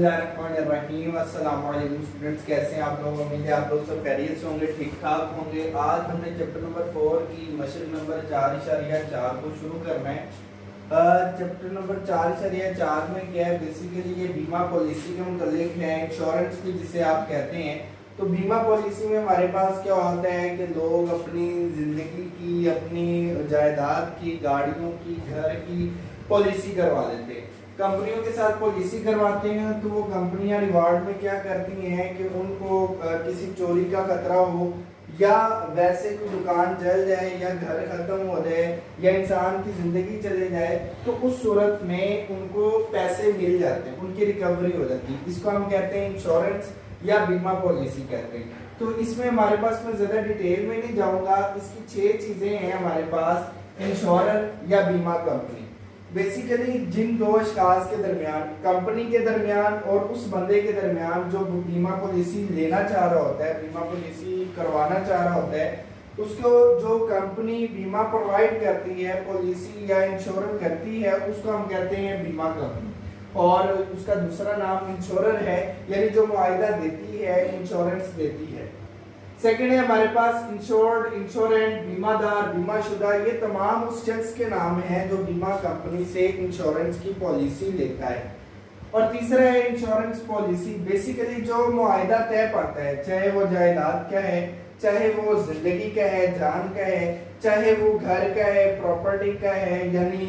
बिस्मिल्लाहिर्रहमानिर्रहीम। अस्सलाम वालेकुम स्टूडेंट्स, कैसे हैं आप लोग? उम्मीद है आप लोग सब खैरियत से होंगे, ठीक ठाक होंगे। आज हमने चैप्टर नंबर 4 की मशक नंबर 4.4 को शुरू करना है। चैप्टर नंबर 4.4 में क्या है, बेसिकली ये बीमा पॉलिसी के मुतालिक है, इंश्योरेंस की जिसे आप कहते हैं। तो बीमा पॉलिसी में हमारे पास क्या होता है कि लोग अपनी ज़िंदगी की, अपनी जायदाद की, गाड़ियों की, घर की पॉलिसी करवा लेते हैं, कंपनियों के साथ पॉलिसी करवाते हैं। तो वो कंपनियां रिवार्ड में क्या करती हैं कि उनको किसी चोरी का खतरा हो, या वैसे कोई दुकान जल जाए, या घर खत्म हो जाए, या इंसान की जिंदगी चले जाए, तो उस सूरत में उनको पैसे मिल जाते हैं, उनकी रिकवरी हो जाती है। इसको हम कहते हैं इंश्योरेंस या बीमा पॉलिसी कहते हैं। तो इसमें हमारे पास, मैं ज्यादा डिटेल में नहीं जाऊंगा, इसकी 6 चीजें हैं हमारे पास। इंश्योरर या बीमा कंपनी बेसिकली जिन दो अशखास के दरमियान, कंपनी के दरमियान और उस बंदे के दरमियान जो बीमा पॉलिसी लेना चाह रहा होता है, बीमा पॉलिसी करवाना चाह रहा होता है, उसको जो कंपनी बीमा प्रोवाइड करती है, पॉलिसी या इंश्योरेंस करती है, उसको हम कहते हैं बीमा कंपनी। और उसका दूसरा नाम इंश्योरर है, यानी जो मुआवजा देती है, इंश्योरेंस देती है। सेकंड है हमारे पास इंश्योर्ड, इंश्योरेंट, बीमादार, बीमाशुदा। ये तमाम उस शख्स के नाम हैं जो बीमा कंपनी से इंश्योरेंस की पॉलिसी लेता है। और तीसरा है इंश्योरेंस पॉलिसी, बेसिकली जो मुआवजा तय पाता है, चाहे वो जायदाद का है, चाहे वो जिंदगी का है, जान का है, चाहे वो घर का है, प्रॉपर्टी का है, यानी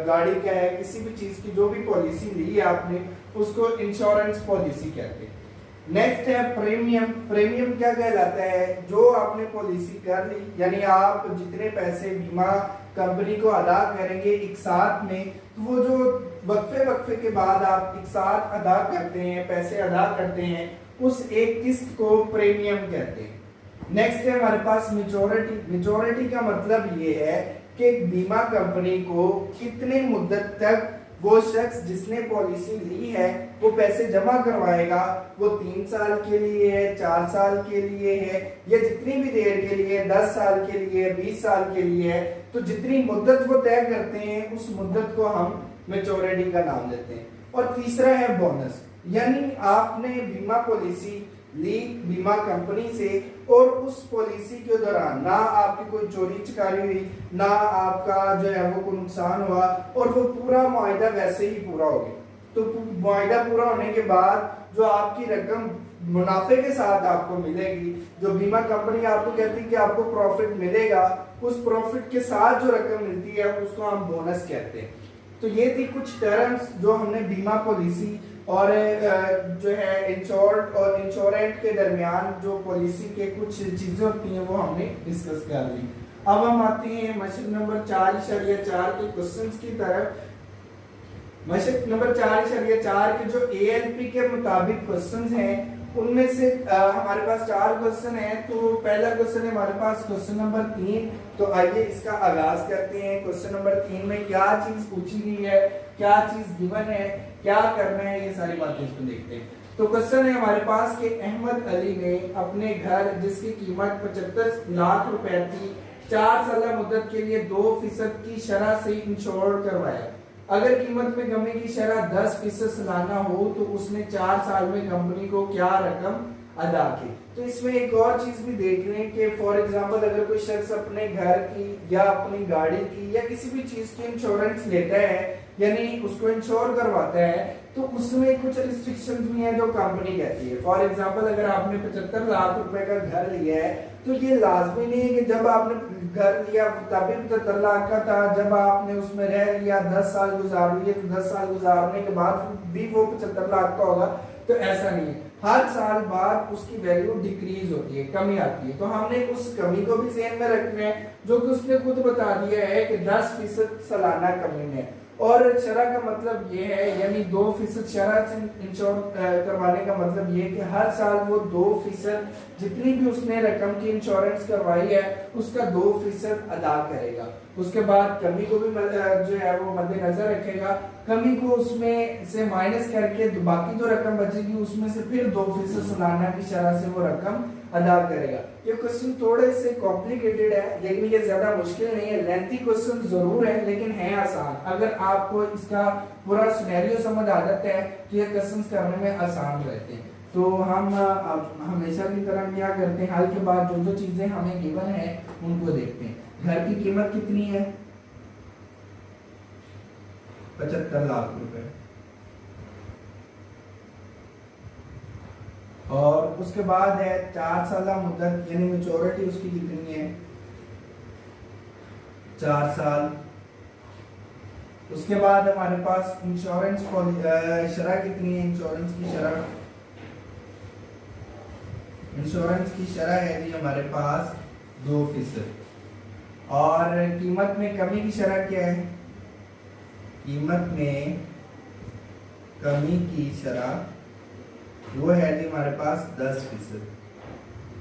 गाड़ी का है, किसी भी चीज की जो भी पॉलिसी ली है आपने, उसको इंश्योरेंस पॉलिसी कहते हैं। नेक्स्ट है प्रीमियम। प्रीमियम क्या कहलाता है? जो आपने पॉलिसी कर ली, यानी आप जितने पैसे बीमा कंपनी को अदा करेंगे एक साथ में, तो वो जो वक्फे के बाद आप एक साथ अदा करते हैं, पैसे अदा करते हैं, उस एक किस्त को प्रीमियम कहते हैं। नेक्स्ट है हमारे पास मेच्योरिटी। मेच्योरिटी का मतलब ये है कि बीमा कंपनी को कितने मुद्दत तक वो शख्स जिसने पॉलिसी ली है वो पैसे जमा करवाएगा। वो 3 साल के लिए है, 4 साल के लिए है, या जितनी भी देर के लिए, 10 साल के लिए, 20 साल के लिए है, तो जितनी मुद्दत वो तय करते हैं उस मुद्दत को हम मैच्योरिटी का नाम देते हैं। और तीसरा है बोनस, यानी आपने बीमा पॉलिसी ली बीमा कंपनी से, और उस पॉलिसी के दौरान ना आपकी कोई चोरी चकारी हुई, ना आपका जो है वो कोई नुकसान हुआ, और वो पूरा मुआवजा वैसे ही पूरा हो गया। तो मुआवजा पूरा होने के बाद जो आपकी रकम मुनाफे के साथ आपको मिलेगी, जो बीमा कंपनी आपको कहती है कि आपको प्रॉफिट मिलेगा, उस प्रॉफिट के साथ जो रकम मिलती है उसको हम बोनस कहते हैं। तो ये थी कुछ टर्म्स जो हमने बीमा पॉलिसी और जो है इंश्योर्ड और इंश्योरेंट के दरमियान जो पॉलिसी के कुछ चीजें होती हैं वो हमने डिस्कस कर ली। अब हम आते हैं मशक नंबर 4.4 के क्वेश्चंस की तरफ। मशक नंबर 4.4 के जो ALP के मुताबिक क्वेश्चंस हैं, उनमें से हमारे पास 4 क्वेश्चन है। तो पहला क्वेश्चन है हमारे पास क्वेश्चन नंबर 3। तो आइए इसका आगाज करते हैं। क्वेश्चन नंबर 3 में क्या चीज पूछी गई है, क्या चीज गिवन है, क्या करना है, ये सारी बातें इसको देखते हैं। तो क्वेश्चन है हमारे पास कि अहमद अली ने अपने घर जिसकी कीमत 75 लाख रुपए थी, 4 साल मुद्दत के लिए 2% की शरह से इंश्योर करवाया। अगर कीमत में कमी की शरह 10% सालाना हो तो उसने 4 साल में कंपनी को क्या रकम अदा की। तो इसमें एक और चीज भी देख रहे हैं कि फॉर एग्जांपल अगर कोई शख्स अपने घर की या अपनी गाड़ी की या किसी भी चीज की इंश्योरेंस लेता है, यानी उसको इंश्योर करवाता है, तो उसमें कुछ रिस्ट्रिक्शंस भी हैं जो कंपनी कहती है। फॉर एग्जांपल अगर आपने 75 लाख रुपए का घर लिया है, तो ये लाजमी नहीं है कि जब आपने घर लिया तभी 75 लाख का था, जब आपने उसमें रह लिया 10 साल गुजार लिए तो 10 साल गुजारने के बाद भी वो 75 लाख का होगा। तो ऐसा नहीं है, हर साल बाद उसकी वैल्यू डिक्रीज होती है, कमी आती है। तो हमने उस कमी को भी ध्यान में रखना है, जो कि उसने खुद बता दिया है कि 10% सालाना कमी में। और शरह का मतलब ये है, यानी 2% शरह से इंश्योर करवाने का मतलब ये कि हर साल वो 2% जितनी भी उसने रकम की इंश्योरेंस करवाई है उसका 2% अदा करेगा। उसके बाद कमी को भी जो है वो मद्देनजर रखेगा, कमी को उसमें से माइनस करके बाकी जो रकम बचेगी उसमें से फिर 2% सालाना की शरह से वो रकम अदा करेगा। ये क्वेश्चन थोड़े से कॉम्प्लिकेटेड है लेकिन ये ज्यादा मुश्किल नहीं है, लेंथी क्वेश्चन जरूर है लेकिन है आसान। अगर आपको इसका पूरा सिनेरियो समझ आ जाता है तो ये क्वेश्चन करने में आसान रहते हैं। तो हम हमेशा की तरह क्या करते हैं, हल के बाद जो जो चीजें हमें गिवन है उनको देखते हैं। घर की कीमत कितनी है? 75 लाख रुपए। और उसके बाद है 4 साल मुद्दत यानी मेच्योरिटी उसकी कितनी है? 4 साल। उसके बाद हमारे पास इंश्योरेंस शरह कितनी है? इंश्योरेंस की शरह है जी हमारे पास 2%। और कीमत में कमी की शरह क्या है? कीमत में कमी की शरह वो है जी हमारे पास 10%।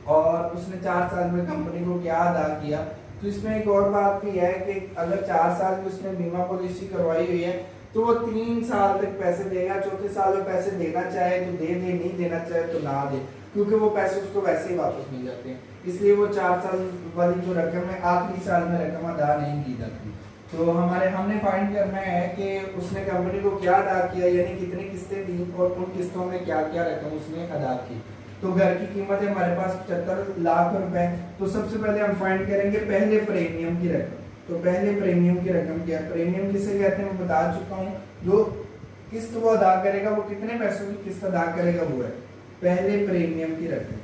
और उसने 4 साल में कंपनी को क्या अदा किया? तो इसमें एक और बात भी है कि अगर 4 साल की उसने बीमा पॉलिसी करवाई हुई है तो वो 3 साल तक पैसे देगा। चौथे साल में पैसे देना चाहे तो दे, नहीं देना चाहे तो ना दे, क्योंकि वो पैसे उसको वैसे ही वापस मिल जाते हैं। इसलिए वो 4 साल वाली जो रकम है आखिरी साल में रकम अदा नहीं की जाती। तो हमने फाइंड करना है कि उसने कंपनी को क्या अदा किया, यानी कितनी किस्तें दी और उन किस्तों में क्या क्या रकम उसने अदा की। तो घर की कीमत है हमारे पास 75 लाख रुपए। तो सबसे पहले हम फाइंड करेंगे पहले प्रीमियम की रकम। तो पहले प्रीमियम की रकम क्या है? प्रीमियम किसे कहते हैं मैं बता चुका हूँ। जो किस्त वो अदा करेगा, वो कितने पैसों की किस्त अदा करेगा, वो है पहले प्रीमियम की रकम।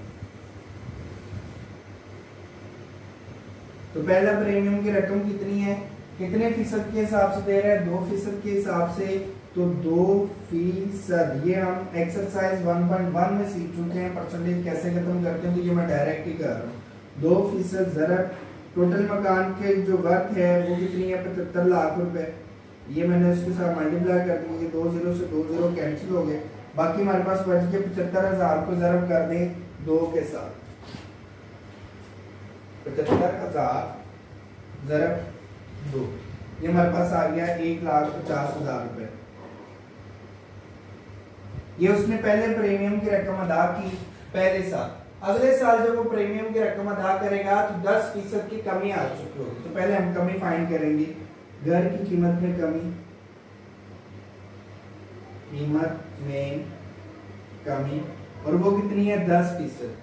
तो पहला प्रीमियम की रकम कितनी है? कितने फीसद के हिसाब से दे रहा है? 2% के हिसाब से। तो 2%, ये हम एक्सरसाइज 1.1 में सीख चुके हैं परसेंटेज कैसे खत्म करते हैं, तो ये मैं डायरेक्ट ही कर रहा हूँ। 2% ज़रब टोटल मकान के जो वर्थ है वो कितनी है? 75 लाख रुपए। ये मैंने उसके साथ मल्टीप्लाई कर दिया, ये 2 0 से 2 0 कैंसिल हो गए। बाकी हमारे पास बच गए 75,000 को ज़रब कर दें 2 के साथ। 75,000 ज़रब 2, ये हमारे पास आ गया 1,50,000 रुपए। ये उसने पहले प्रीमियम की रकम अदा की पहले साल। अगले साल जब वो प्रीमियम की रकम अदा करेगा तो 10% की कमी आ चुकी होगी। तो पहले हम कमी फाइंड करेंगे। घर की कीमत में कमी, और वो कितनी है? 10%।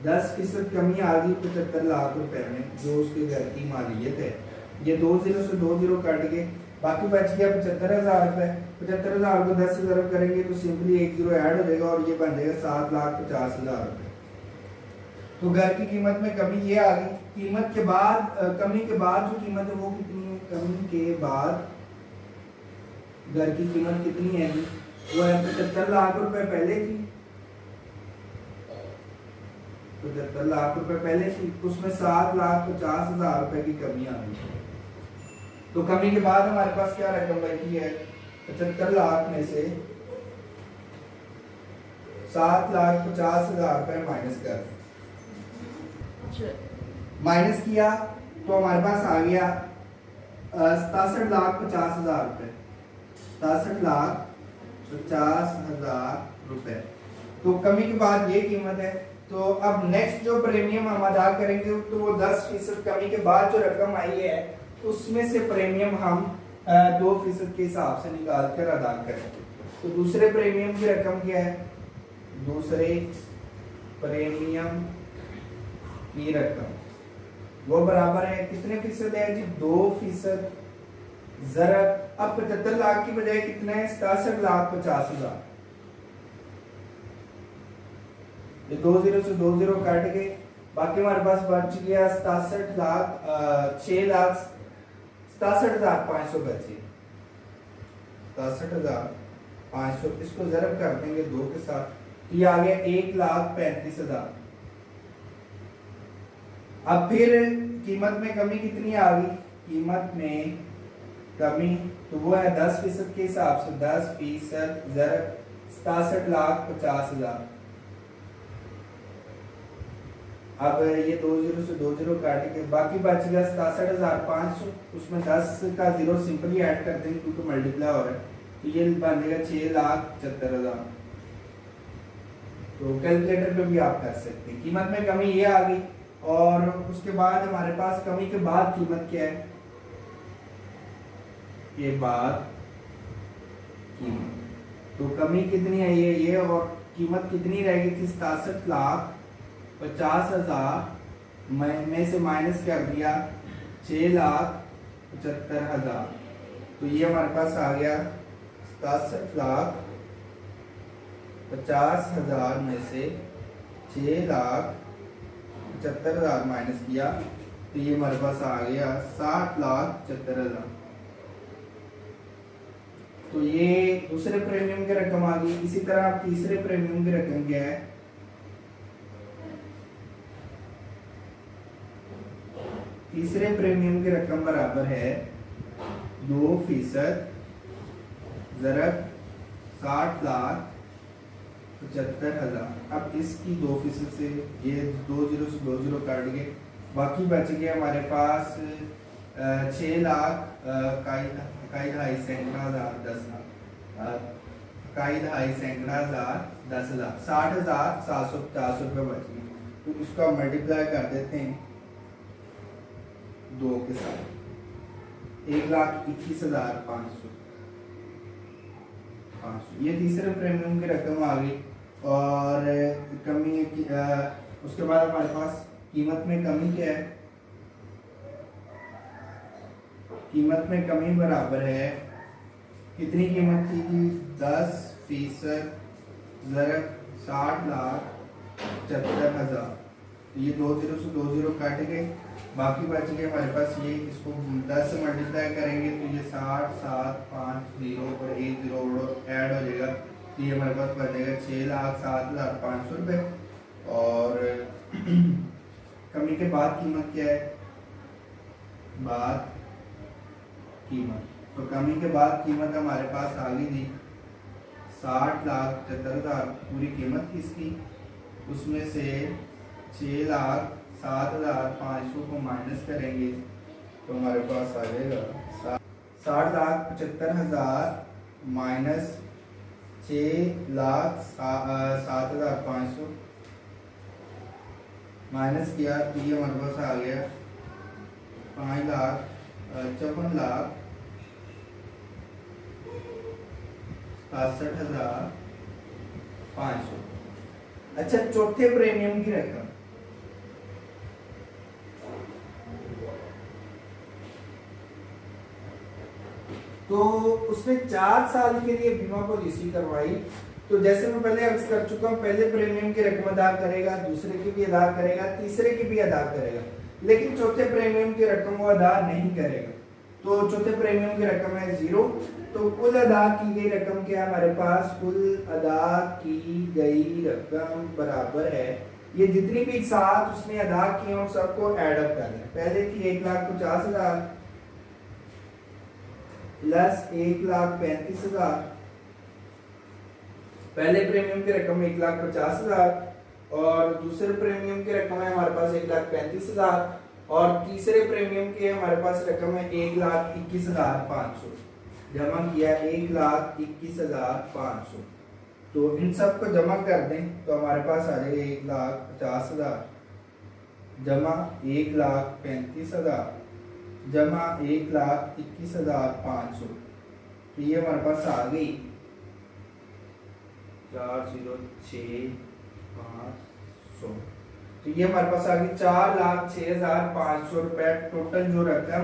10% कमी आ गई 75 लाख रुपए में, जो उसके घर की मालियत है। ये 2 0 से 2 0 कट गए, बाकी बच गया 75,000 रुपए। 75,000 को 10 से ज़रब करेंगे तो सिंपली 1 0 ऐड हो जाएगा और ये बन जाएगा 7,50,000 रुपए। तो घर की कीमत में कमी ये आ गई। कीमत के बाद कमी के बाद जो कीमत है वो कितनी है? कमी के बाद घर की कीमत कितनी है? वो है 75 लाख रुपए पहले की। 75 लाख रुपए पहले थी, उसमें 7,50,000 रुपए की कमी आ गई। तो कमी के बाद हमारे पास क्या रकम बची है? 75 लाख में से 7,50,000 रुपए माइनस कर, माइनस किया तो हमारे पास आ गया 67,50,000 रुपए। 67,50,000 रुपए। तो कमी के बाद ये कीमत है। तो अब नेक्स्ट जो प्रीमियम हम अदा करेंगे तो वो 10% कमी के बाद जो रकम आई है उसमें से प्रीमियम हम 2% के हिसाब से निकाल कर अदा करेंगे। तो दूसरे प्रीमियम की रकम क्या है? दूसरे प्रीमियम की रकम वो बराबर है कितने फीसद है जी? 2%। ज़रब अब 75 लाख की बजाय कितना है? 67,50,000। ये 2 0 से 2 0 काट गए, बाकी हमारे पास बच गया 67,500 बचे। 67,500 इसको ज़रब कर देंगे 2 के साथ, तो ये आ गया 1,35,000। अब फिर कीमत में कमी कितनी आ गई? कीमत में कमी तो वो है 10% के हिसाब से। 10% ज़रब 67,50,000। अब ये 2 0 से 2 0 काटेंगे, बाकी बच गया 67,500। उसमें 10 का 0 सिंपली ऐड कर देंगे क्योंकि मल्टीप्लाई हो रहा है। तो ये बनेगा 6,75,000। तो कैलकुलेटर पे भी आप कर सकते हैं। कीमत में कमी ये आ गई, और उसके बाद हमारे पास कमी के बाद कीमत क्या है, के बाद कीमत। तो कमी कितनी है ये, और कीमत कितनी रहेगी थी, 67,50,000 में से माइनस कर दिया 6,75,000। तो ये हमारे पास आ गया 67,50,000 में से 6,75,000 माइनस किया, तो ये हमारे पास आ गया 60,75,000। तो ये दूसरे प्रीमियम की रकम आ गई। इसी तरह आप तीसरे प्रीमियम की रकम क्या है, तीसरे प्रीमियम की रकम बराबर है 2% ज़रब 60,75,000। अब इसकी 2% से ये 2 0 से 2 0 काट गए, बाकी बच गया हमारे पास 6 लाख इकाई दहाई सैकड़ा हजार 10 लाख, इकाई दहाई सैकड़ा हजार 10 लाख, 60,750 रुपये बच गए। तो इसको मल्टीप्लाई कर देते हैं 2 के साथ, 1,21,500। ये तीसरे प्रीमियम की रकम आ गई। और कमी उसके बाद हमारे पास कीमत में कमी क्या है, कीमत में कमी बराबर है, कितनी कीमत थी कि 10% ज़रब 60,75,000। तो ये 2 0 से 2 0 काट गए, बाकी बच गए हमारे पास ये, इसको 10 से मल्टीप्लाई करेंगे तो ये 60,750 और 1 0 ऐड हो जाएगा, तो ये हमारे पास बचेगा 6,07,500 रुपये। और कमी के बाद कीमत क्या है, बाद कीमत। तो कमी के बाद कीमत हमारे पास आ गई थी 60,75,000 पूरी कीमत थी इसकी, उसमें से 6,07,500 को माइनस करेंगे तो हमारे पास आ जाएगा 60,75,000 माइनस 6,07,500 माइनस किया तो ये हमारे पास आ गया 5,56,500। अच्छा, चौथे प्रीमियम की रकम, तो उसने 4 साल के लिए बीमा पॉलिसी करवाई। तो जैसे मैं पहले अर्ज कर चुका हूँ, पहले प्रीमियम की रकम अदा करेगा, दूसरे की भी अदा करेगा, तीसरे की भी अदा करेगा, लेकिन चौथे प्रीमियम की रकम वो अदा नहीं करेगा। तो चौथे प्रीमियम की रकम है 0। तो कुल अदा की गई रकम क्या है हमारे पास, कुल अदा की गई रकम बराबर है, ये जितनी भी साथ उसने अदा की उन सबको ऐड अप कर लें। पहले थी 1,50,000 प्लस 1,35,000, पहले प्रीमियम की रकम 1,50,000 और दूसरे प्रीमियम की रकम है हमारे पास 1,35,000 और तीसरे प्रीमियम की हमारे पास रकम है 1,21,500। जमा किया 1,21,500। तो इन सब को जमा कर दें तो हमारे पास आ जाएगा 1,50,000 जमा 1,35,000 जमा 1,21,500। तो ये हमारे पास आ गई 4,06,500। तो ये हमारे पास आ गई 4,06,500 रुपए टोटल जो रकम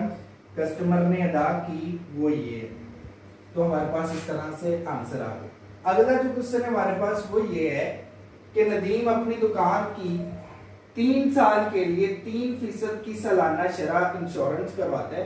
कस्टमर ने अदा की वो ये। तो हमारे पास इस तरह से आंसर आ गया। अगला जो क्वेश्चन है हमारे पास वो ये है कि नदीम अपनी दुकान की 3 साल के लिए 3% की सालाना शरह इंश्योरेंस करवाता है।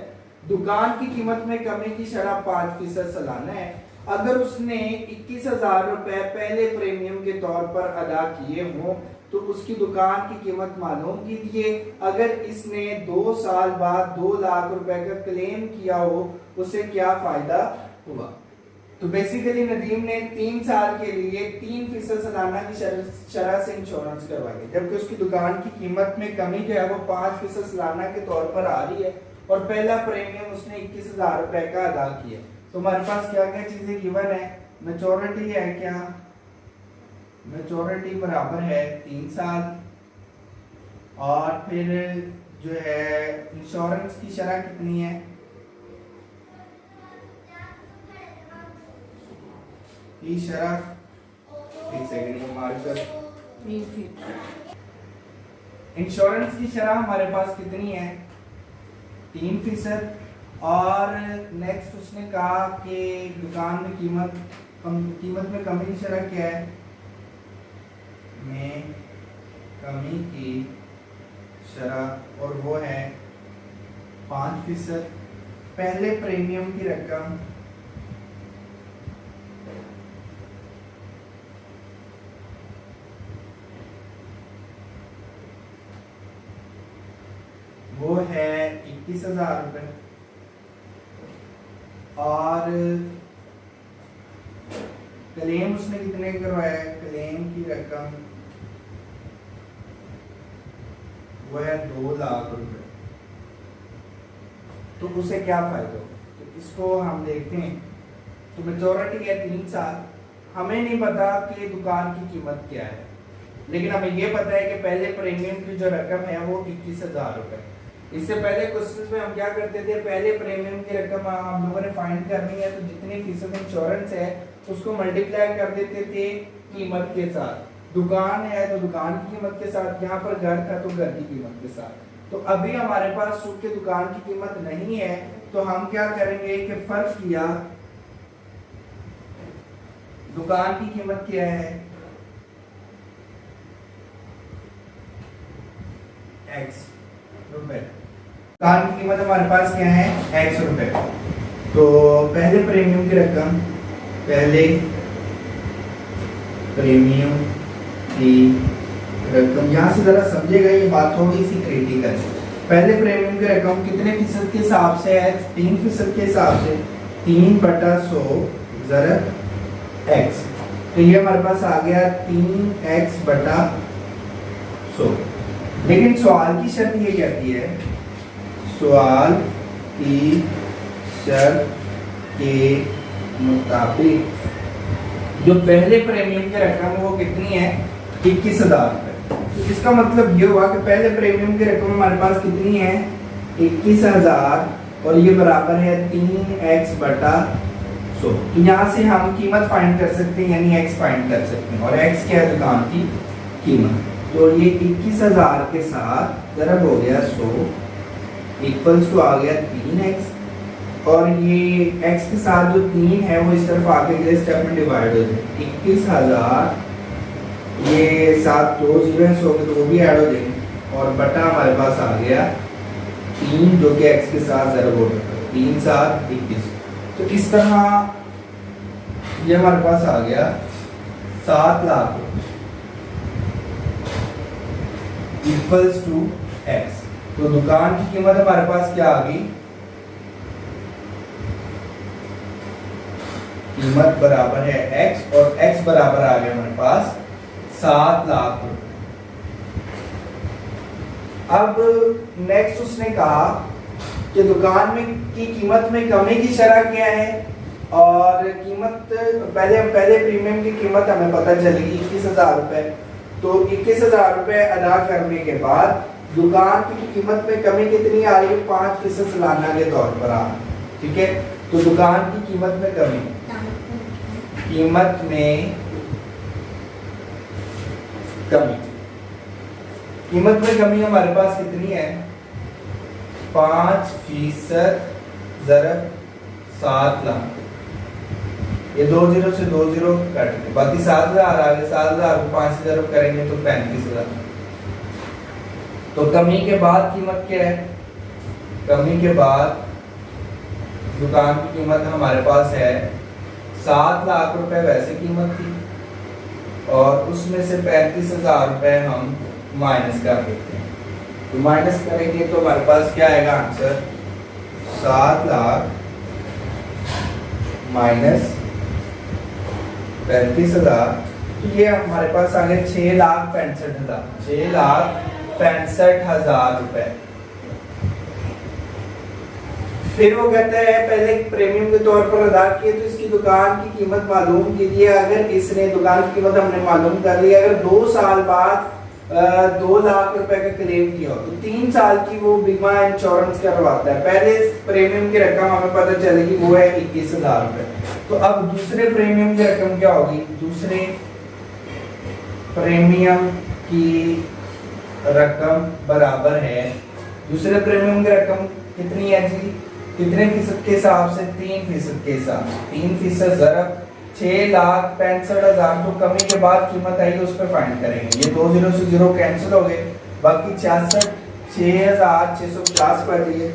दुकान की कीमत में कमी की शरह 5% सालाना है। अगर उसने 21,000 रुपए पहले प्रीमियम के तौर पर अदा किए हों तो उसकी दुकान की कीमत मालूम कीजिए। अगर इसने 2 साल बाद 2 लाख रुपए का क्लेम किया हो उसे क्या फायदा हुआ। तो बेसिकली नदीम ने 3 साल के लिए 3% सालाना की शरह से इंश्योरेंस करवाई है, जबकि उसकी दुकान की कीमत में कमी जो है वो 5% सालाना के तौर पर आ रही है और पहला प्रीमियम उसने 21,000 रुपए का अदा किया। तो हमारे पास क्या क्या चीजें गिवन है, मैच्योरिटी है क्या, मैच्योरिटी बराबर है 3 साल, और फिर जो है इंश्योरेंस की शरह कितनी है, ये शरह एक सेकंड हमारे पास इंश्योरेंस की शरह हमारे पास कितनी है 3%। और नेक्स्ट उसने कहा कि दुकान में कीमत में कमी की शरह क्या है, में कमी की शरह, और वो है 5%। पहले प्रीमियम की रकम वो है 21,000 रुपए, और क्लेम उसने कितने करवाया है, क्लेम की रकम वो है 2 लाख रुपए। तो उसे क्या फायदा हो, तो इसको हम देखते हैं। तो मेजोरिटी है 3 साल, हमें नहीं पता कि दुकान की कीमत क्या है, लेकिन हमें ये पता है कि पहले प्रीमियम की जो रकम है वो 21,000 रुपए। इससे पहले क्वेश्चंस में हम क्या करते थे, पहले प्रीमियम की रकम हम लोगों ने फाइंड करनी है तो जितनी फीसद इंश्योरेंस है उसको मल्टीप्लाई कर देते थे कीमत के साथ, दुकान है तो दुकान की कीमत के साथ, यहाँ पर घर था तो घर की कीमत के साथ। तो अभी हमारे पास चूंकि दुकान की कीमत नहीं है तो हम क्या करेंगे कि फर्ज किया दुकान की कीमत क्या है x रुपए, दुकान की कीमत हमारे पास क्या है x रुपए। तो पहले प्रीमियम की रकम, पहले प्रीमियम की रकम, यहाँ से जरा समझेगा ये बात थोड़ी सी क्रिटिकल। पहले प्रीमियम की रकम कितने फीसद के हिसाब से है, 3% के हिसाब से, 3/100 ज़रब x। तो ये हमारे पास आ गया 3x/100। लेकिन सवाल की शर्त ये कहती है, सवाल की शर्त के मुताबिक जो पहले प्रीमियम की रकम वो कितनी है 21,000 रुपए। तो इसका मतलब ये हुआ कि पहले प्रीमियम की रकम हमारे पास कितनी है 21,000, और ये बराबर है 3x/100। तो यहाँ से हम कीमत फाइंड कर सकते हैं, यानी x फाइंड कर सकते हैं, और x क्या है दुकान की कीमत। तो ये 21,000 के साथ ज़रब हो गया 100 इक्वल्स टू आ गया 3x, और ये x के साथ जो 3 है वो इस तरफ आगे अगले स्टेप में डिवाइड हो जाए 21,000, ये 7 2 0 100 के तो वो भी ऐड हो जाएंगे, और बटा हमारे पास आ गया 3 जो कि x के साथ ज़रब हो गया 3 7 21। तो इस तरह ये हमारे पास आ गया 7 लाख इक्वल्स टू x। तो दुकान की कीमत हमारे पास क्या आ गई, कीमत बराबर है x, और x बराबर आ गया हमारे पास 7 लाख रुपए। अब नेक्स्ट उसने कहा कि दुकान में की कीमत में कमी की शरह क्या है, और कीमत पहले प्रीमियम की कीमत हमें पता चलेगी 21,000 रुपए। तो 21,000 रुपए अदा करने के बाद दुकान की कीमत में कमी कितनी आ रही है 5% सालाना के तौर पर आ, ठीक है। तो दुकान की कीमत में कमी, कीमत में कमी, कीमत में कमी हमारे पास कितनी है 5% ज़रब 7 लाख। ये 2 0 से 2 0 कट गए, बाकी 7,000 आ गए, 7,000 को 5 से ज़रब करेंगे तो 35,000। तो कमी के बाद कीमत क्या है, कमी के बाद दुकान की कीमत हमारे पास है 7 लाख रुपए वैसे कीमत थी, और उसमें से 35,000 रुपए हम माइनस कर देते हैं। तो माइनस करेंगे तो हमारे पास क्या आएगा आंसर 7 लाख माइनस 35,000। तो ये हमारे पास आ गया 6,65,000 रुपए। फिर वो कहता है पहले प्रीमियम के तौर पर अदा किए तो इसकी दुकान की कीमत मालूम कीजिए। अगर इसने दुकान की कीमत हमने मालूम कर ली, अगर 2 साल बाद 2 लाख रुपए का क्लेम किया हो तो 3 साल की वो बीमा इंश्योरेंस करवाता है। पहले प्रीमियम की रकम हमें पता चलेगी वो है 21,000 रुपए। तो अब दूसरे प्रीमियम की रकम क्या होगी? दूसरे प्रीमियम की रकम बराबर है, दूसरे प्रीमियम की रकम कितनी है जी? कितने फीसद के हिसाब से? 3% के हिसाब से। 3% ज़रब 6,65,000 तो कमी के बाद कीमत आई उस पर फाइंड करेंगे। ये 2 0 से 0 कैंसिल हो गए, बाकी 66 6,650 पर दिए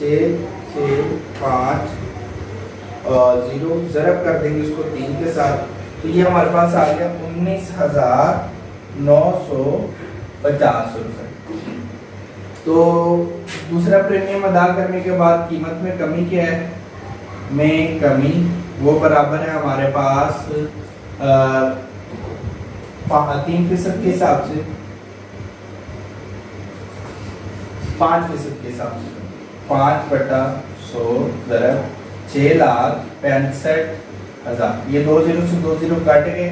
6 6 5 और 0 ज़रब कर देंगे उसको 3 के साथ, तो ये हमारे पास आ गया 19,950 रुपए। तो दूसरा प्रीमियम अदा करने के बाद कीमत में कमी क्या है? में कमी वो बराबर है हमारे पास 3% के हिसाब से 5% के हिसाब से 5/100 ज़रब 6,65,000। ये 2 0 से 2 0 कट गए,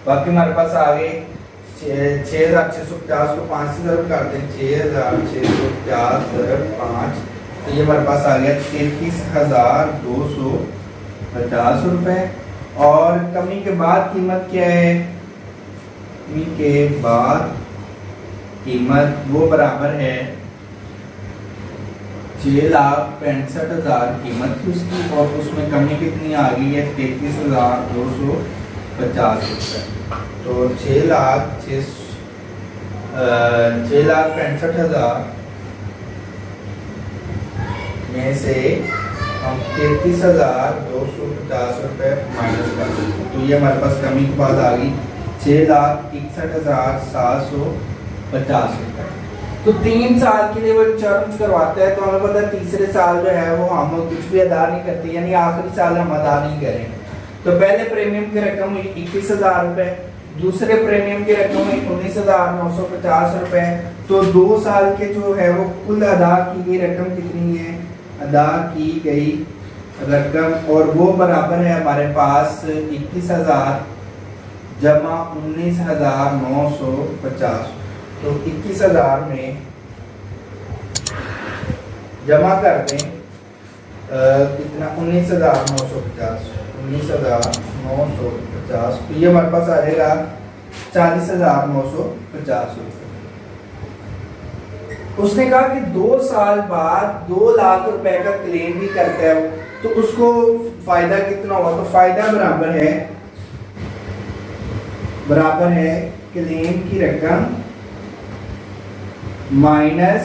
बाकी हमारे पास आ गए 6,650 को 5 से ज़रब कर दें 6,650 ज़रब 5, तो ये हमारे पास आ गया 33,250 रुपए। और कमी के बाद कीमत क्या है? कमी के बाद कीमत वो बराबर है 6,65,000 कीमत थी उसकी, और उसमें कमी कितनी आ गई है? 33,250 रुपए। तो 6,65,000 में से हम 33,250 रुपए माइनस कर देते हैं, तो ये हमारे पास कमी के बाद आ गई 6,61,750 रुपए। तो 3 साल के लिए वो इंश्योरेंस करवाता है, तो हमें पता है तीसरे साल जो है वो हम कुछ भी अदा नहीं करते, यानी आखिरी साल हम अदा नहीं करेंगे। तो पहले प्रीमियम की रकम हुई 21,000 रुपए, दूसरे प्रीमियम की रकम हुई 19,950 रुपए। तो 2 साल के जो है वो कुल अदा की गई रकम कितनी है? अदा की गई रकम, और वो बराबर है हमारे पास 21,000 जमा 19,950। तो 21,000 में जमा कर दें कितना? 19,950, तो ये हमारे पास आएगा 40,950 रुपए। उसने कहा कि 2 साल बाद 2 लाख रुपए का क्लेम भी करता है तो उसको फायदा कितना होगा? तो फायदा बराबर है क्लेम की रकम माइनस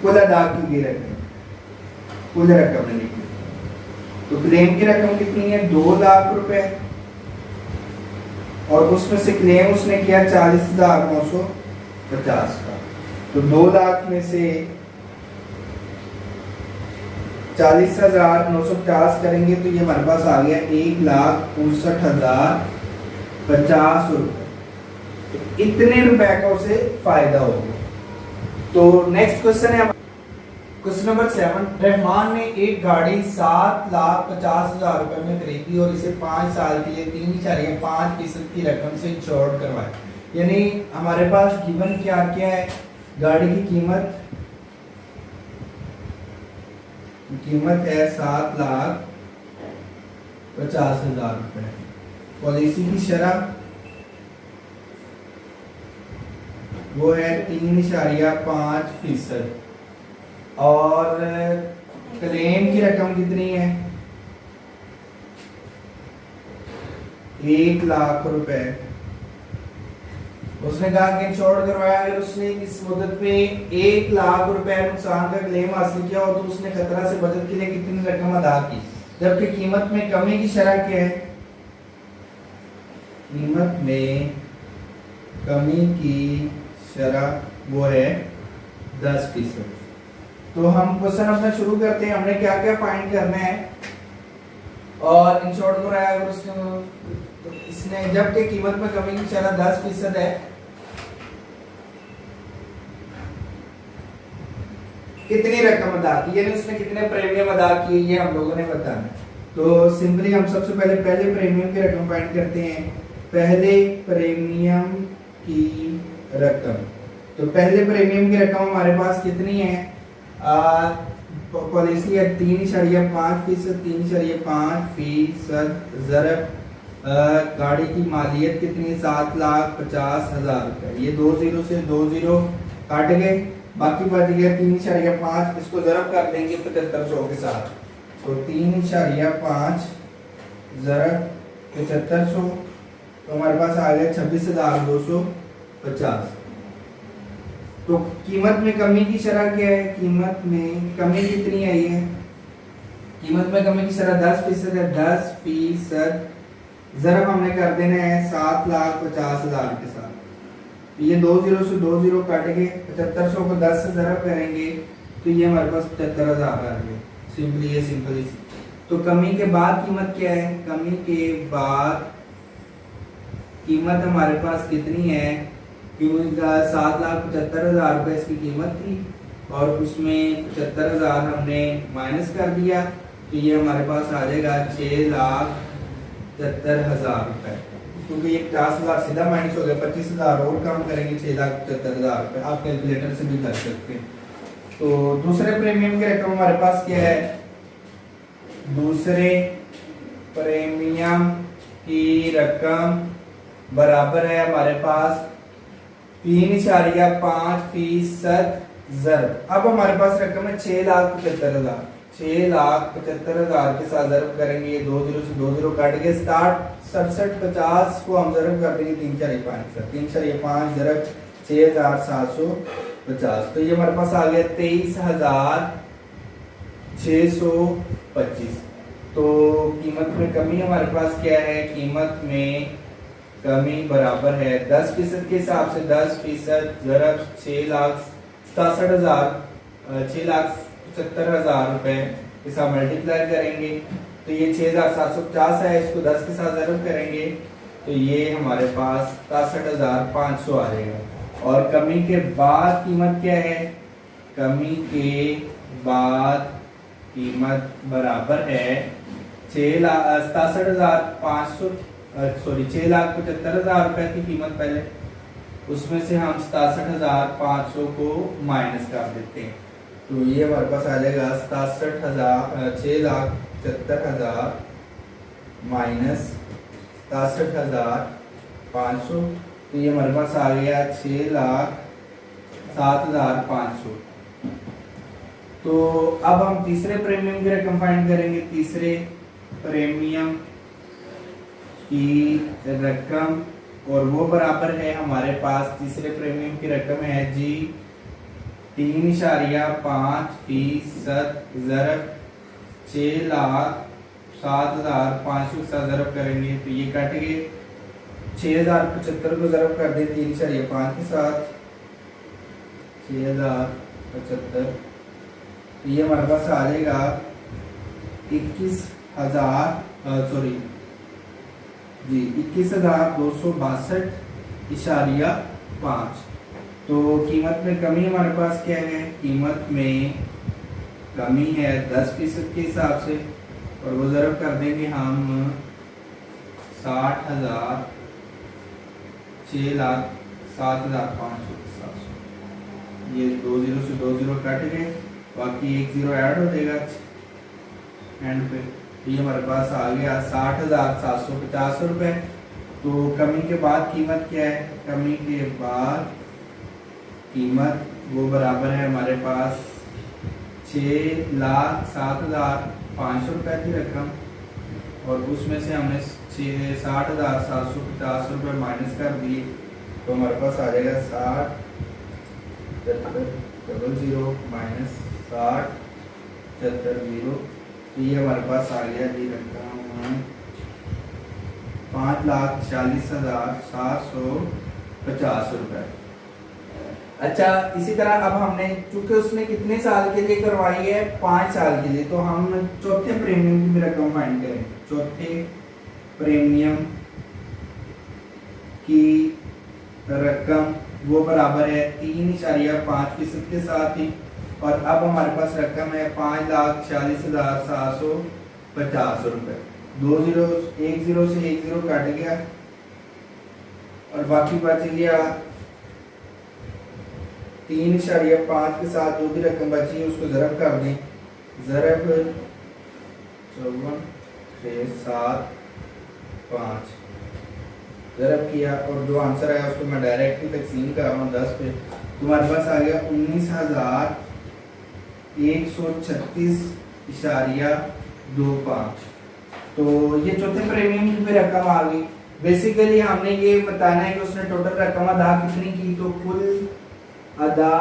कुल अदा की गई रकम, कुल रकम लिखी। तो क्लेम की रकम कितनी है? 2 लाख रुपए, और उसमें से क्लेम उसने किया 40,950 का। तो 2 लाख में से 40,950 करेंगे तो ये हमारे पास आ गया 1,59,050 रुपए। तो इतने रुपए का उसे फायदा होगा। तो नेक्स्ट क्वेश्चन है क्वेश्चन नंबर 7। रहमान ने एक गाड़ी 7,50,000 रुपए में खरीदी और इसे 5 साल के लिए 3.5% की रकम से इंश्योर्ड करवाया। यानी हमारे पास गिवन क्या क्या है? गाड़ी की कीमत है 7,50,000 रुपए। पॉलिसी की शरह वो है 3.5%, और क्लेम की रकम कितनी है? 1 लाख रुपए। उसने कहा कि इंश्योर्ड करवाया, अगर उसने इस मुद्दत में 1 लाख रुपए नुकसान का क्लेम हासिल किया हो तो उसने खतरा से बचत के लिए कितनी रकम अदा की? जबकि कीमत में कमी की शरह क्या है? कीमत में कमी की शरह वो है 10%। तो हम क्वेश्चन अपना शुरू करते हैं। हमने क्या क्या फाइंड करना है? और इंश्योर्ड कराया अगर उसने, तो इसने जबकि कीमत में कमी की शरह 10% है, कितनी रकम अदा की, यानी उसने कितने प्रीमियम अदा किए, ये हम लोगों ने बताना है। तो सिंपली हम सबसे पहले प्रीमियम की रकम फाइंड करते हैं। पहले प्रीमियम की रकम, तो पहले प्रीमियम की रकम हमारे पास कितनी है, पॉलिसी है 3.5%, 3.5% ज़रब गाड़ी की मालियत कितनी, 7,50,000 रुपए। ये 2 जीरो से 2 जीरो काट गए, बाकी बच गया 3.5, इसको ज़रब कर देंगे 7500 के साथ। तो 3.5 ज़रब 7500, तो हमारे पास आ गया 26,250। तो कीमत में कमी की शरह क्या है, कीमत में कमी कितनी आई है, कीमत में कमी की शरह 10% है। 10% ज़रब हमने कर देना है 7,50,000 के साथ। ये 2 जीरो से 2 जीरो कट गए, 7500 को 10 से ज़रब करेंगे तो ये हमारे पास 75,000 आ गए। सिंपली ये सिंपली। तो कमी के बाद कीमत क्या है, कमी के बाद कीमत हमारे पास कितनी है, क्योंकि 7,75,000 रुपये इसकी कीमत थी और उसमें 75,000 हमने माइनस कर दिया, तो ये हमारे पास आ जाएगा 6,75,000 रुपये। क्योंकि ये 50,000 सीधा माइनस हो गया, 25,000 और कम करेंगे, 6,75,000 रुपये। आप कैलकुलेटर से भी कर सकते हैं। तो दूसरे प्रीमियम की रकम हमारे पास क्या है, दूसरे प्रीमियम की रकम बराबर है हमारे पास 3.5% ज़रब। अब हमारे पास रकम है 6,75,000, 6,75,000 के साथ ज़रब करेंगे, ये 2 जीरो से 2 जीरो काट के 67,50 को हम ज़रब कर देंगे 3.5 3.5 ज़रब 6,750। तो ये हमारे पास आ गया 23,625। तो कीमत में कमी हमारे पास क्या है, कीमत में कमी बराबर है 10% के हिसाब से 10% ज़रब 6,67,000, 6,75,000 रुपए के साथ मल्टीप्लाई करेंगे, तो ये 6,750 है, इसको 10 के साथ ज़रब करेंगे तो ये हमारे पास 67,500 आ जाएगा। और कमी के बाद कीमत क्या है, कमी के बाद कीमत बराबर है 6,67,500, सॉरी 6,75,000 रुपए की कीमत पहले, उसमें से हम 67,500 को माइनस कर देते हैं, तो ये हमारे पास आ जाएगा 6,75,000 माइनस 67,500, तो ये हमारे पास आ गया 6,07,500। तो अब हम तीसरे प्रीमियम की रकम फाइंड करेंगे। तीसरे प्रीमियम की रकम, और वो बराबर है हमारे पास, तीसरे प्रीमियम की रकम है जी 3.5% ज़रब 6,07,500 के साथ ज़रब करेंगे, तो ये कट गए 6,075 को ज़रब कर दे 3.5 के साथ 6,075, तो ये हमारे पास आ जाएगा 21,262.5। तो कीमत में कमी हमारे पास क्या है, कीमत में कमी है 10% के हिसाब से, और वो ज़रब कर देंगे हम 60,000, 6,07,500 के साथ। ये 2 जीरो से 2 जीरो कट गए, बाकी 1 जीरो ऐड हो जाएगा एंड पे, ये हमारे पास आ गया 60,750 रुपए। तो कमी के बाद कीमत क्या है, कमी के बाद कीमत वो बराबर है हमारे पास 6,07,500 रुपए की रकम, और उसमें से हमने 60,750 रुपए माइनस कर दिए, तो हमारे पास आ जाएगा 60,000 माइनस 60,000, तो ये हमारे पास आ गया जी रकम 5,40,750 रुपए। अच्छा, इसी तरह अब हमने, चूंकि उसने कितने साल के लिए करवाई है, 5 साल के लिए, तो हम चौथे प्रीमियम की रकम फाइंड करें। चौथे प्रीमियम की रकम वो बराबर है 3.5% के साथ ही और अब हमारे पास रकम है 5,46,750 रुपए। 1 से 1 0 कट गया और बाकी बच गया 3.5 के साथ जो भी रकम बची है उसको ज़रब कर दें। ज़रब 54 6 7 5 ज़रब किया और जो आंसर आया उसको मैं डायरेक्टली तकसीम कर रहा हूँ 10 पे। तुम्हारे पास आ गया 19,136.25। तो ये चौथे प्रीमियम की भी रकम आ गई। बेसिकली हमने ये बताना है कि उसने टोटल रकम अदा कितनी की, तो कुल अदा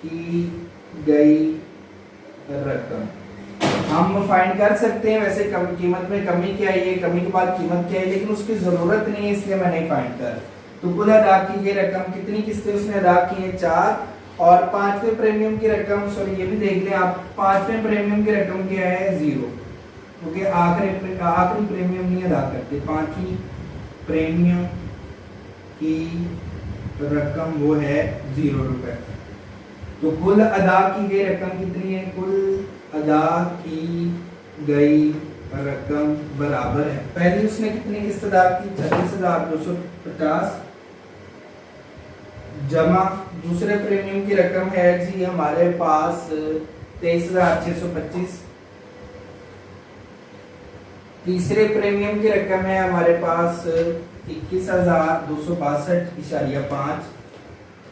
की गई रकम हम फाइंड कर सकते हैं। वैसे कीमत में कमी क्या है, कमी के बाद कीमत क्या है, लेकिन उसकी जरूरत नहीं है इसलिए मैं नहीं फाइंड कर। तो कुल अदा की गई रकम कितनी किस्तें उसने अदा की है 4। और 5वें प्रीमियम की रकम, सॉरी ये भी देख लें आप, 5वें प्रीमियम की रकम क्या है 0, क्योंकि आखिरी प्रीमियम नहीं अदा करते। 5वीं प्रीमियम की रकम वो है 0 रुपए। तो कुल अदा की गई रकम कितनी है, कुल अदा की गई रकम बराबर है, पहले उसने कितनी किस्त अदा की 36,250 जमा दूसरे प्रीमियम की रकम है जी हमारे पास 23,625। तीसरे प्रीमियम की रकम है हमारे पास 21,262.5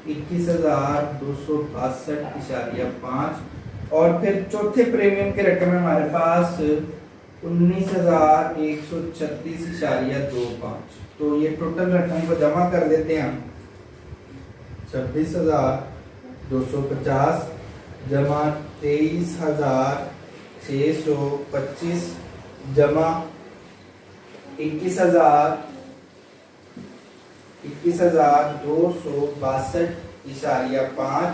21,262.5। और फिर चौथे प्रीमियम की रकम है हमारे पास 19,136.25। तो ये टोटल रकम को जमा कर देते हैं हम। 26,250 जमा 23,625 जमा 21,262.5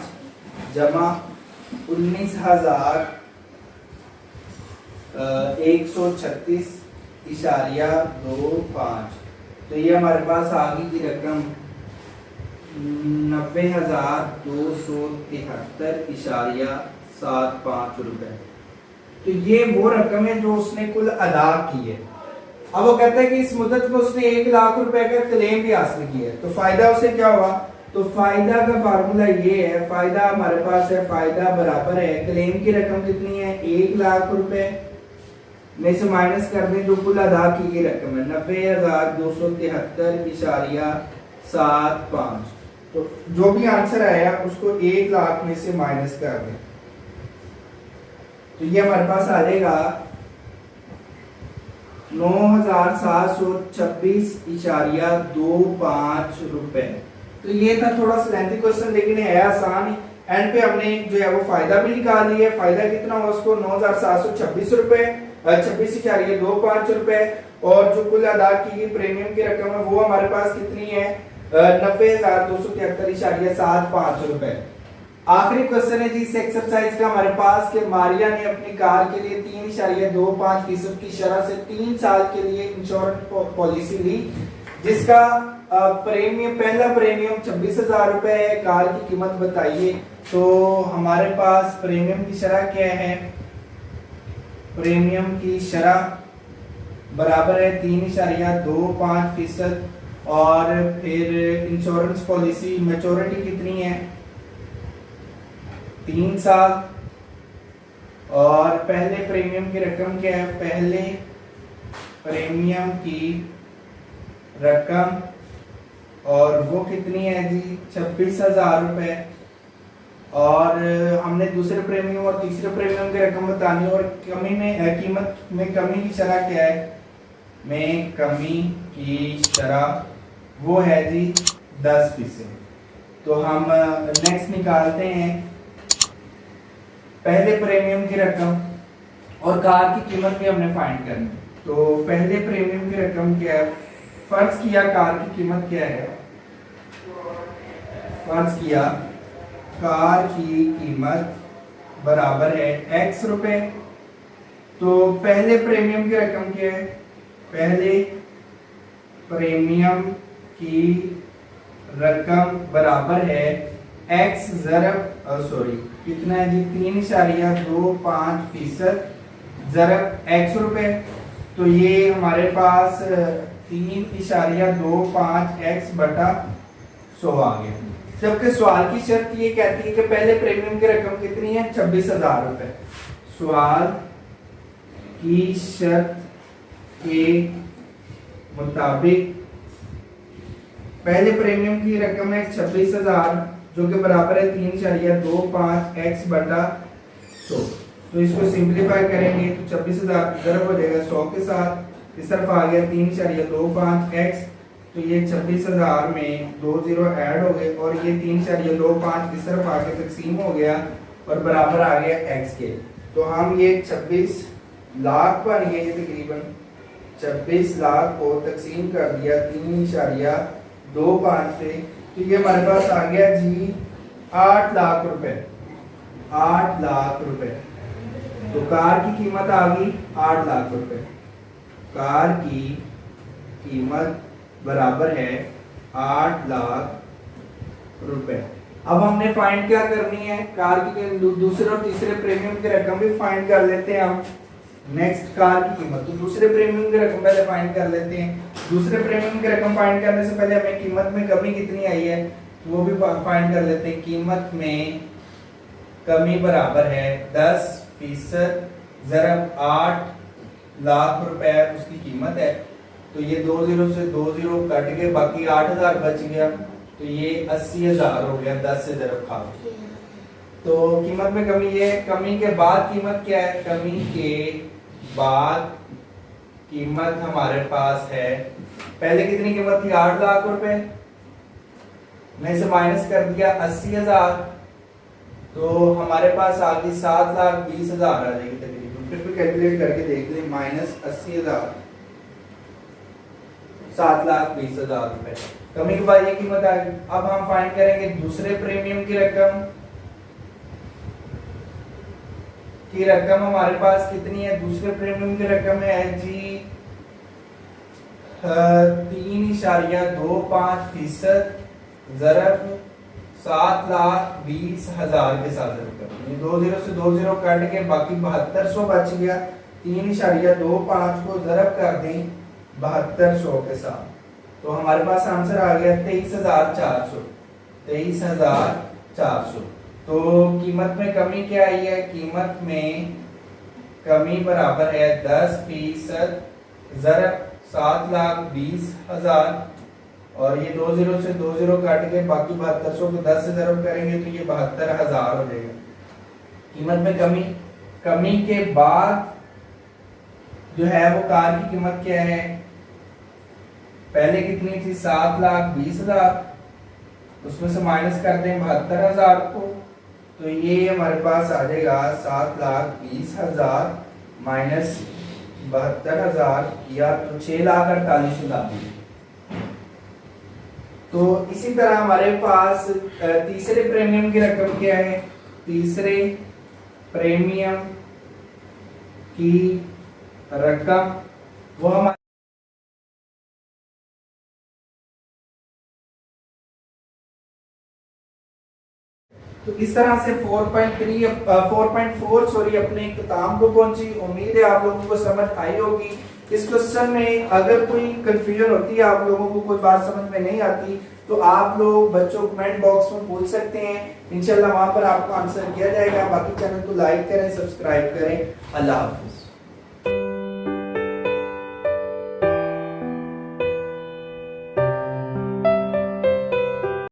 जमा 19,136.25। तो ये हमारे पास आ गई थी रकम 90,273.75 रुपए। तो ये वो रकम है जो उसने कुल अदा की है। अब वो कहता है कि इस मुद्दत में उसने 1 लाख रुपए का क्लेम भी हासिल किया है। तो फायदा उसे क्या हुआ, तो फायदा का फार्मूला ये है, फायदा हमारे पास है, फायदा बराबर है क्लेम की रकम कितनी है 1 लाख रुपए में से माइनस कर दें जो कुल अदा की गई रकम है 90,273.75। तो जो भी आंसर आया उसको 1 लाख में से माइनस कर दें, तो ये हमारे पास आ जाएगा 9,726.25 रुपए। तो ये था थोड़ा सा लेंथी क्वेश्चन लेकिन है आसान। एंड पे हमने जो है वो फायदा भी निकाल लिया। फायदा कितना हुआ उसको 9,726 रुपए 26.25 रुपए। और जो कुल अदा की गई प्रीमियम की रकम है वो हमारे पास कितनी है 90,273.75 रुपए। आखिरी क्वेश्चन है जी इस एक्सरसाइज का हमारे पास कि मारिया ने अपनी कार के लिए 3.25% की शरह से 3 साल के लिए इंश्योरेंस पॉलिसी ली जिसका प्रीमियम, पहला प्रीमियम 26,000 रुपए है। कार की कीमत बताइए। तो हमारे पास प्रीमियम की शरह क्या है, प्रीमियम की शरह बराबर है 3.25%। और फिर इंश्योरेंस पॉलिसी मैच्योरिटी कितनी है 3 साल। और पहले प्रीमियम की रकम क्या है, पहले प्रीमियम की रकम और वो कितनी है जी 26,000 रुपए। और हमने दूसरे प्रीमियम और तीसरे प्रीमियम की रकम बतानी और कमी में कीमत में कमी की शरह क्या है, में कमी की शरह वो है जी 10%। तो हम नेक्स्ट निकालते हैं पहले प्रीमियम की रकम और कार की कीमत भी हमने फाइंड करनी। तो पहले प्रीमियम की रकम क्या है, फर्ज किया कार की कीमत क्या है, फर्ज किया कार की कीमत बराबर है x रुपए। तो पहले प्रीमियम की रकम क्या है, पहले प्रीमियम की रकम बराबर है x ज़रब कितना है जी 3.25%, ज़रब x रुपए, तो ये हमारे पास 3.25x बटा 100 आ गया। जबकि सवाल की शर्त ये कहती है कि पहले प्रीमियम की रकम कितनी है 26,000 रुपए। सवाल की शर्त के मुताबिक पहले प्रीमियम की रकम है 26,000 जो कि बराबर है 3.25x बटा 100। तो इसको सिंपलीफाई करेंगे तो 26,000 ज़रब हो जाएगा 100 के साथ, इस तरफ आ गया 3.25x, तो ये 26,000 में 2 जीरो ऐड हो गए और ये 3.25 इस तरफ आके तकसीम हो गया और बराबर आ गया x के। तो हम ये 26 लाख बन गए, ये तकरीबन 26 लाख को तकसीम कर दिया 3.25 पे, तो ये हमारे पास आ गया जी 8 लाख रुपए। 8 लाख रुपए, तो कार की कीमत आ गई 8 लाख रुपए। कार की कीमत बराबर है 8 लाख रुपए। अब हमने फाइंड क्या करनी है, कार की दूसरे और तीसरे प्रीमियम की रकम भी फाइंड कर लेते हैं हम। नेक्स्ट कार की कीमत, तो दूसरे प्रीमियम की रकम पहले फाइंड कर लेते हैं। दूसरे प्रीमियम की रकम फाइंड करने से पहले हमें कीमत में कमी कितनी आई है वो भी फाइंड कर लेते हैं। कीमत में कमी बराबर है 10%, ज़रब 8 लाख रुपए उसकी कीमत है, तो ये 2 जीरो से 2 जीरो कट के बाकी 8,000 बच गया, तो ये 80,000 हो गया 10 से ज़रब खा। तो कीमत में कमी है। कमी के बाद कीमत क्या है, कमी के बाद कीमत हमारे पास है, पहले कितनी कीमत थी 8 लाख रुपए, मैं इसे माइनस कर दिया 80,000, तो हमारे पास आ गई 7,20,000 आ जाएगी तकरीबन। फिर भी कैलकुलेट करके देख लें, माइनस 80,000 7,20,000 रुपए। कमी के बाद ये कीमत आ गई। अब हम फाइंड करेंगे दूसरे प्रीमियम की रकम। हमारे पास कितनी है, दूसरे प्रीमियम की रकम है जी 3.25%, ज़रब 7,20,000 के साथ ज़रब कर, 2 जीरो से 2 जीरो कट के बाकी 7200 बच गया। 3.25 को ज़रब कर दें 7200 के साथ, तो हमारे पास आंसर आ गया 23,400। 23,400। तो कीमत में कमी क्या आई है, कीमत में कमी बराबर है 10%, ज़रब 7,20,000 और ये 2 जीरो से 2 जीरो काट के बाकी 7200 को 10 से ज़रब करेंगे तो ये 72,000 हो जाएगा। कीमत में कमी, कमी के बाद जो है वो कार की कीमत क्या है, पहले कितनी थी 7,20,000, उसमें से माइनस कर दें 72,000 को, तो ये हमारे पास आ जाएगा 7,20,000 माइनस 72,000 या तो 6,48,000। तो इसी तरह हमारे पास तीसरे प्रीमियम की रकम क्या है, तीसरे प्रीमियम की रकम वो हमारे तो इस तरह से 4.4 सॉरी अपने इख्तिताम को पहुंची। उम्मीद है आप लोगों को समझ आई होगी। इस क्वेश्चन में अगर कोई कंफ्यूजन होती है, आप लोगों को कोई बात समझ में नहीं आती, तो आप लोग बच्चों कमेंट बॉक्स में पूछ सकते हैं, इंशाल्लाह वहां पर आपको आंसर किया जाएगा। बाकी चैनल को लाइक करें, सब्सक्राइब करें। अल्लाह हाफ़िज़।